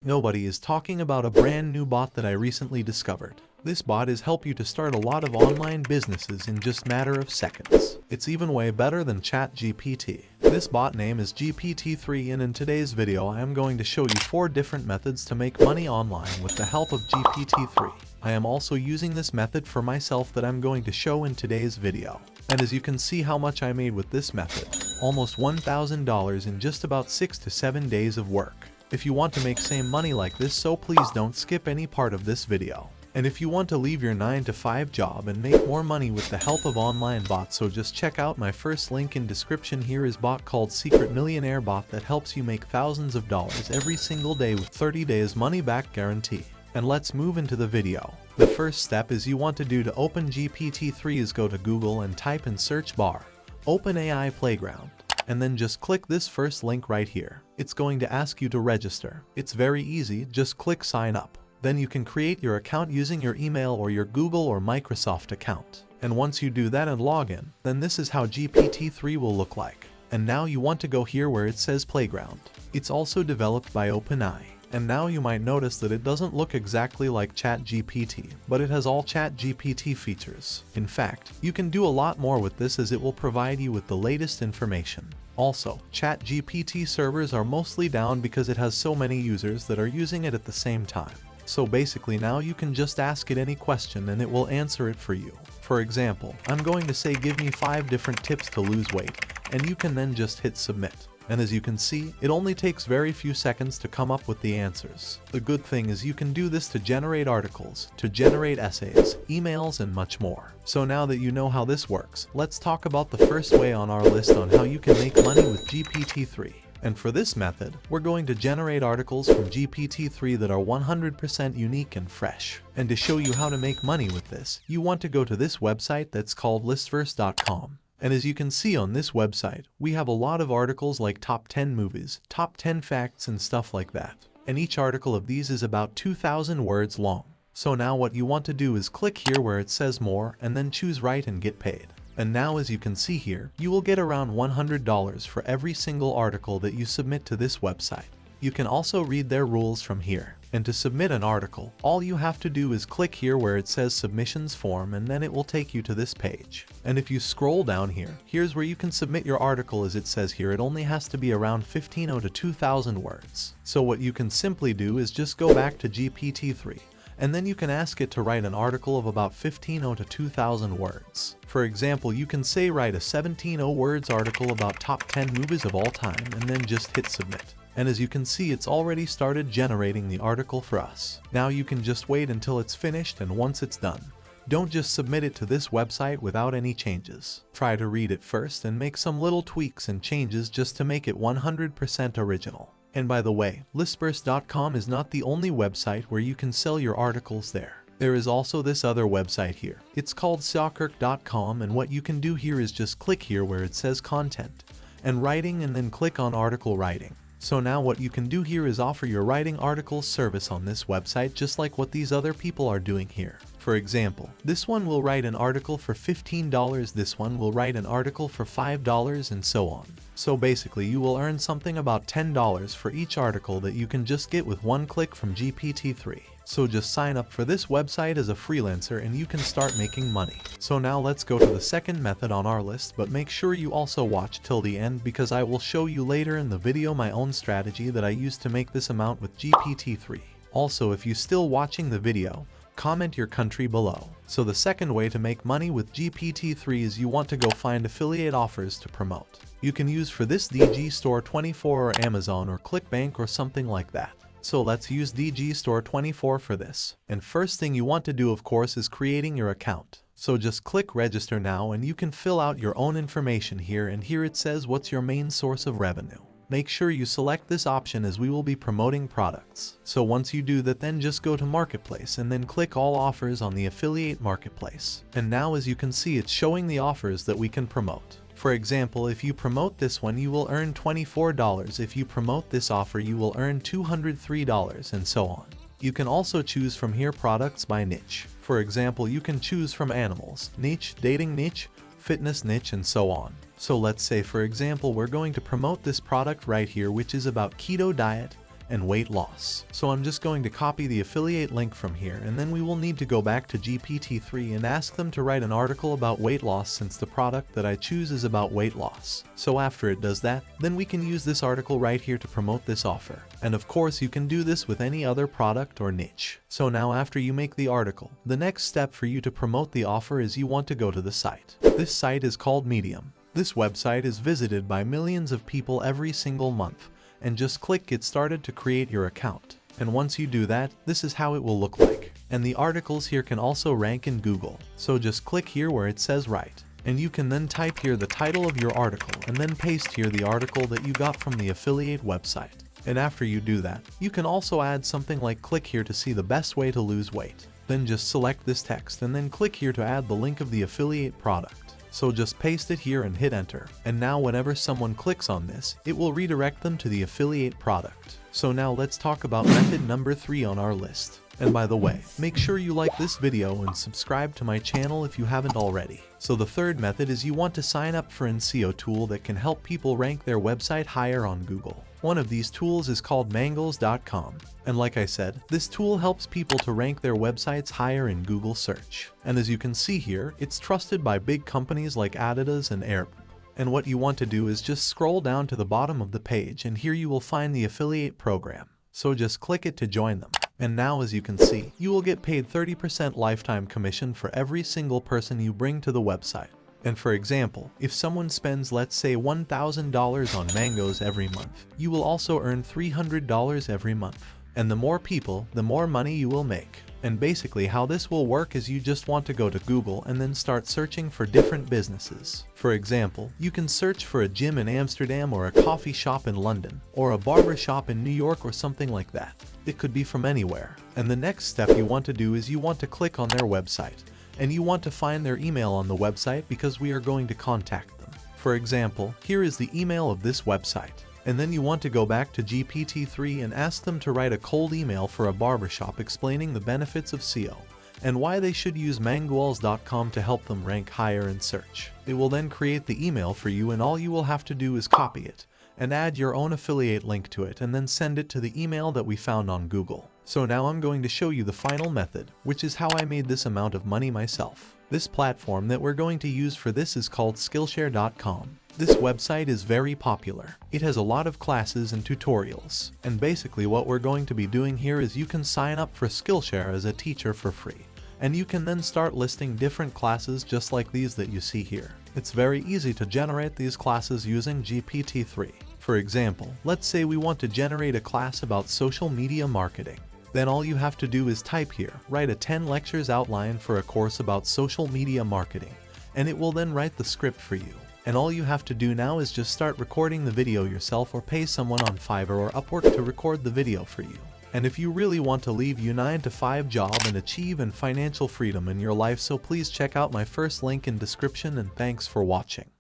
Nobody is talking about a brand new bot that I recently discovered. This bot is help you to start a lot of online businesses in just matter of seconds. It's even way better than ChatGPT. This bot name is GPT-3 and in today's video I am going to show you 4 different methods to make money online with the help of GPT-3. I am also using this method for myself that I'm going to show in today's video. And as you can see how much I made with this method, almost $1,000 in just about 6 to 7 days of work. If you want to make same money like this, so please don't skip any part of this video. And if you want to leave your 9-to-5 job and make more money with the help of online bots, so just check out my first link in description. Here is bot called Secret Millionaire Bot that helps you make thousands of dollars every single day with 30 days money back guarantee. And let's move into the video. The first step is you want to do to open GPT-3 is go to Google and type in search bar, OpenAI Playground. And then just click this first link right here. It's going to ask you to register. It's very easy, just click sign up. Then you can create your account using your email or your Google or Microsoft account. And once you do that and log in, then this is how GPT-3 will look like. And now you want to go here where it says Playground. It's also developed by OpenAI. And now you might notice that it doesn't look exactly like ChatGPT, but it has all ChatGPT features. In fact, you can do a lot more with this as it will provide you with the latest information. Also, ChatGPT servers are mostly down because it has so many users that are using it at the same time. So basically now you can just ask it any question and it will answer it for you. For example, I'm going to say give me 5 different tips to lose weight, and you can then just hit submit. And as you can see, it only takes very few seconds to come up with the answers. The good thing is you can do this to generate articles, to generate essays, emails, and much more. So now that you know how this works, let's talk about the first way on our list on how you can make money with GPT-3. And for this method, we're going to generate articles from GPT-3 that are 100% unique and fresh. And to show you how to make money with this, you want to go to this website that's called listverse.com. And as you can see on this website, we have a lot of articles like top 10 movies, top 10 facts and stuff like that. And each article of these is about 2,000 words long. So now what you want to do is click here where it says more and then choose write and get paid. And now as you can see here, you will get around $100 for every single article that you submit to this website. You can also read their rules from here. And to submit an article, all you have to do is click here where it says submissions form and then it will take you to this page. And if you scroll down here, here's where you can submit your article. As it says here, it only has to be around 1,500 to 2,000 words. So what you can simply do is just go back to GPT-3 and then you can ask it to write an article of about 1,500 to 2,000 words. For example, you can say write a 1,700 words article about top 10 movies of all time and then just hit submit. And as you can see, it's already started generating the article for us. Now you can just wait until it's finished, and once it's done, don't just submit it to this website without any changes. Try to read it first and make some little tweaks and changes just to make it 100% original. And by the way, listverse.com is not the only website where you can sell your articles there. There is also this other website here. It's called sawkirk.com, and what you can do here is just click here where it says content and writing and then click on article writing. So now what you can do here is offer your writing articles service on this website just like what these other people are doing here. For example, this one will write an article for $15, this one will write an article for $5, and so on. So basically you will earn something about $10 for each article that you can just get with one click from GPT-3. So just sign up for this website as a freelancer and you can start making money. So now let's go to the second method on our list, but make sure you also watch till the end because I will show you later in the video my own strategy that I used to make this amount with GPT-3. Also, if you're still watching the video, comment your country below. So the second way to make money with GPT-3 is you want to go find affiliate offers to promote. You can use for this DG Store 24 or Amazon or ClickBank or something like that. So let's use DG Store 24 for this. And first thing you want to do of course is creating your account. So just click register now and you can fill out your own information here, and here it says what's your main source of revenue. Make sure you select this option as we will be promoting products. So once you do that, then just go to Marketplace and then click all offers on the affiliate marketplace. And now as you can see, it's showing the offers that we can promote. For example, if you promote this one, you will earn $24. If you promote this offer, you will earn $203, and so on. You can also choose from here products by niche. For example, you can choose from animals, niche, dating niche, fitness niche, and so on. So let's say for example we're going to promote this product right here, which is about keto diet and weight loss. So I'm just going to copy the affiliate link from here, and then we will need to go back to GPT-3 and ask them to write an article about weight loss, since the product that I choose is about weight loss. So after it does that, then we can use this article right here to promote this offer. And of course you can do this with any other product or niche. So now after you make the article, the next step for you to promote the offer is you want to go to the site. This site is called Medium. This website is visited by millions of people every single month, and just click Get Started to create your account. And once you do that, this is how it will look like. And the articles here can also rank in Google. So just click here where it says write. And you can then type here the title of your article and then paste here the article that you got from the affiliate website. And after you do that, you can also add something like click here to see the best way to lose weight. Then just select this text and then click here to add the link of the affiliate product. So just paste it here and hit enter. And now whenever someone clicks on this, it will redirect them to the affiliate product. So now let's talk about method number 3 on our list. And by the way, make sure you like this video and subscribe to my channel if you haven't already. So the third method is you want to sign up for an SEO tool that can help people rank their website higher on Google. One of these tools is called Mangles.com. And like I said, this tool helps people to rank their websites higher in Google search. And as you can see here, it's trusted by big companies like Adidas and Airbnb. And what you want to do is just scroll down to the bottom of the page, and here you will find the affiliate program. So just click it to join them. And now as you can see, you will get paid 30% lifetime commission for every single person you bring to the website. And for example, if someone spends, let's say, $1,000 on mangoes every month, you will also earn $300 every month. And the more people, the more money you will make. And basically how this will work is you just want to go to Google and then start searching for different businesses. For example, you can search for a gym in Amsterdam or a coffee shop in London, or a barber shop in New York or something like that. It could be from anywhere. And the next step you want to do is you want to click on their website. And you want to find their email on the website because we are going to contact them. For example, here is the email of this website. And then you want to go back to GPT-3 and ask them to write a cold email for a barbershop explaining the benefits of SEO and why they should use Mangles.com to help them rank higher in search. It will then create the email for you, and all you will have to do is copy it and add your own affiliate link to it and then send it to the email that we found on Google. So now I'm going to show you the final method, which is how I made this amount of money myself. This platform that we're going to use for this is called Skillshare.com. This website is very popular. It has a lot of classes and tutorials. And basically what we're going to be doing here is you can sign up for Skillshare as a teacher for free. And you can then start listing different classes just like these that you see here. It's very easy to generate these classes using GPT-3. For example, let's say we want to generate a class about social media marketing. Then all you have to do is type here, write a 10 lectures outline for a course about social media marketing, and it will then write the script for you. And all you have to do now is just start recording the video yourself or pay someone on Fiverr or Upwork to record the video for you. And if you really want to leave your 9-to-5 job and achieve financial freedom in your life, so please check out my first link in description, and thanks for watching.